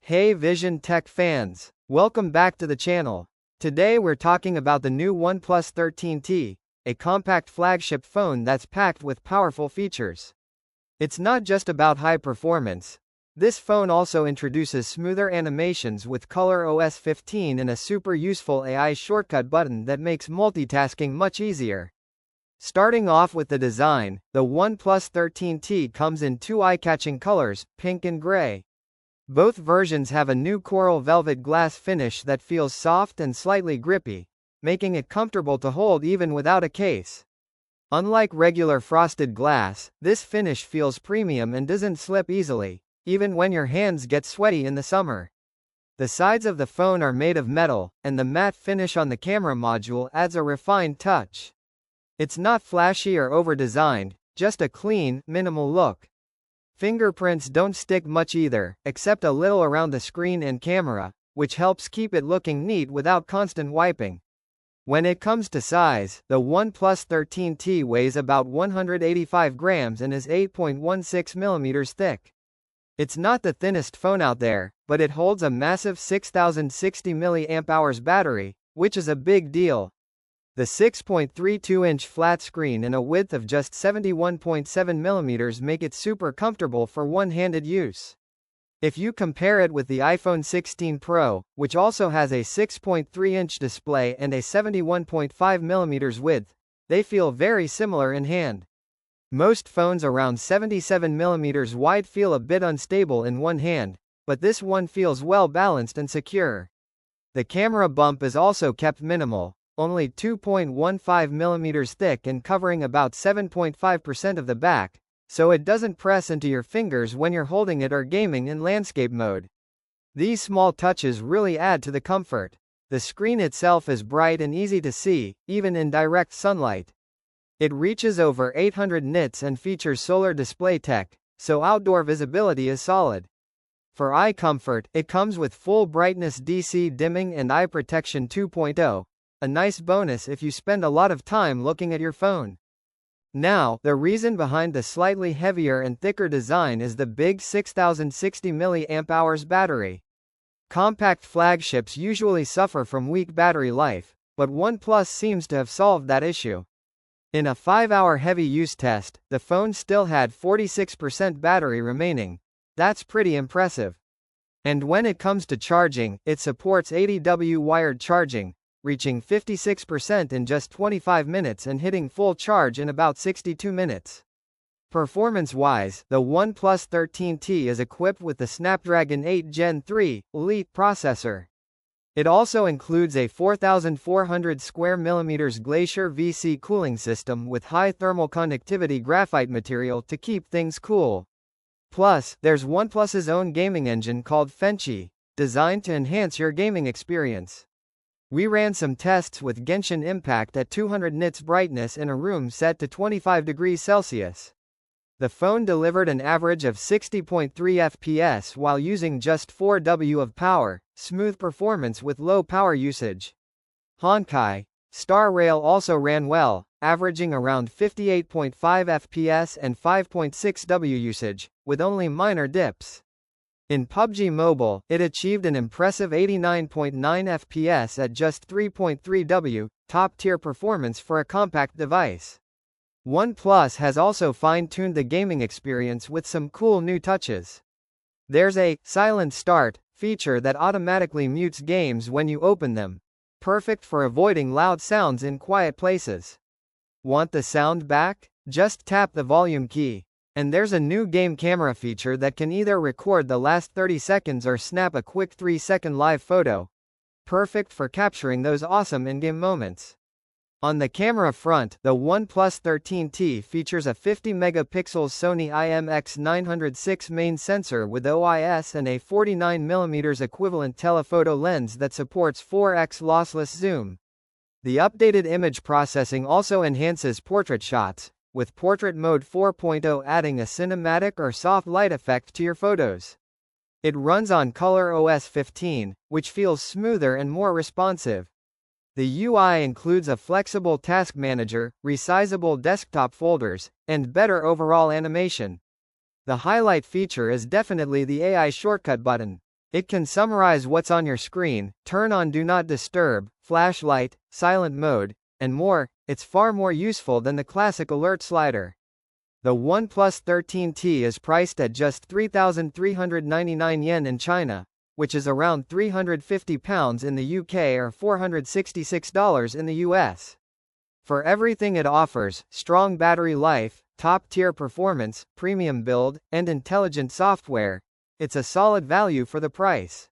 Hey Vision Tech fans! Welcome back to the channel. Today we're talking about the new OnePlus 13T, a compact flagship phone that's packed with powerful features. It's not just about high performance. This phone also introduces smoother animations with ColorOS 15 and a super useful AI shortcut button that makes multitasking much easier. Starting off with the design, the OnePlus 13T comes in two eye-catching colors, pink and gray. Both versions have a new coral velvet glass finish that feels soft and slightly grippy, making it comfortable to hold even without a case. Unlike regular frosted glass, this finish feels premium and doesn't slip easily, even when your hands get sweaty in the summer. The sides of the phone are made of metal, and the matte finish on the camera module adds a refined touch. It's not flashy or over-designed, just a clean, minimal look. Fingerprints don't stick much either, except a little around the screen and camera, which helps keep it looking neat without constant wiping. When it comes to size, the OnePlus 13T weighs about 185 grams and is 8.16 mm thick. It's not the thinnest phone out there, but it holds a massive 6060 mAh battery, which is a big deal. The 6.32-inch flat screen and a width of just 71.7 mm make it super comfortable for one-handed use. If you compare it with the iPhone 16 Pro, which also has a 6.3-inch display and a 71.5 mm width, they feel very similar in hand. Most phones around 77 mm wide feel a bit unstable in one hand, but this one feels well balanced and secure. The camera bump is also kept minimal, only 2.15 mm thick and covering about 7.5% of the back, so it doesn't press into your fingers when you're holding it or gaming in landscape mode. These small touches really add to the comfort. The screen itself is bright and easy to see, even in direct sunlight. It reaches over 800 nits and features solar display tech, so outdoor visibility is solid. For eye comfort, it comes with full brightness DC dimming and eye protection 2.0. A nice bonus if you spend a lot of time looking at your phone. Now, the reason behind the slightly heavier and thicker design is the big 6060 mAh battery. Compact flagships usually suffer from weak battery life, but OnePlus seems to have solved that issue. In a 5-hour heavy use test, the phone still had 46% battery remaining. That's pretty impressive. And when it comes to charging, it supports 80W wired charging, reaching 56% in just 25 minutes and hitting full charge in about 62 minutes. Performance-wise, the OnePlus 13T is equipped with the Snapdragon 8 Gen 3 Elite processor. It also includes a 4,400 square millimeters Glacier VC cooling system with high thermal conductivity graphite material to keep things cool. Plus, there's OnePlus's own gaming engine called Fenchi, designed to enhance your gaming experience. We ran some tests with Genshin Impact at 200 nits brightness in a room set to 25 degrees Celsius. The phone delivered an average of 60.3 FPS while using just 4W of power, smooth performance with low power usage. Honkai Star Rail also ran well, averaging around 58.5 FPS and 5.6W usage, with only minor dips. In PUBG Mobile, it achieved an impressive 89.9 FPS at just 3.3W, top-tier performance for a compact device. OnePlus has also fine-tuned the gaming experience with some cool new touches. There's a silent start feature that automatically mutes games when you open them, perfect for avoiding loud sounds in quiet places. Want the sound back? Just tap the volume key. And there's a new game camera feature that can either record the last 30 seconds or snap a quick 3-second live photo. Perfect for capturing those awesome in-game moments. On the camera front, the OnePlus 13T features a 50-megapixel Sony IMX906 main sensor with OIS and a 49mm equivalent telephoto lens that supports 4x lossless zoom. The updated image processing also enhances portrait shots, with Portrait Mode 4.0 adding a cinematic or soft light effect to your photos. It runs on ColorOS 15, which feels smoother and more responsive. The UI includes a flexible task manager, resizable desktop folders, and better overall animation. The highlight feature is definitely the AI shortcut button. It can summarize what's on your screen, turn on Do Not Disturb, flashlight, silent mode, and more. It's far more useful than the classic alert slider. The OnePlus 13T is priced at just 3,399 yen in China, which is around £350 in the UK or $466 in the US. For everything it offers, strong battery life, top-tier performance, premium build, and intelligent software, it's a solid value for the price.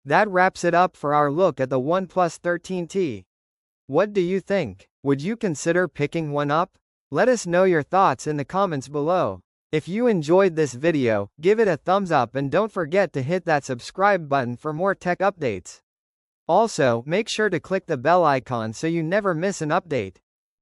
That wraps it up for our look at the OnePlus 13T. What do you think? Would you consider picking one up? Let us know your thoughts in the comments below. If you enjoyed this video, give it a thumbs up and don't forget to hit that subscribe button for more tech updates. Also, make sure to click the bell icon so you never miss an update.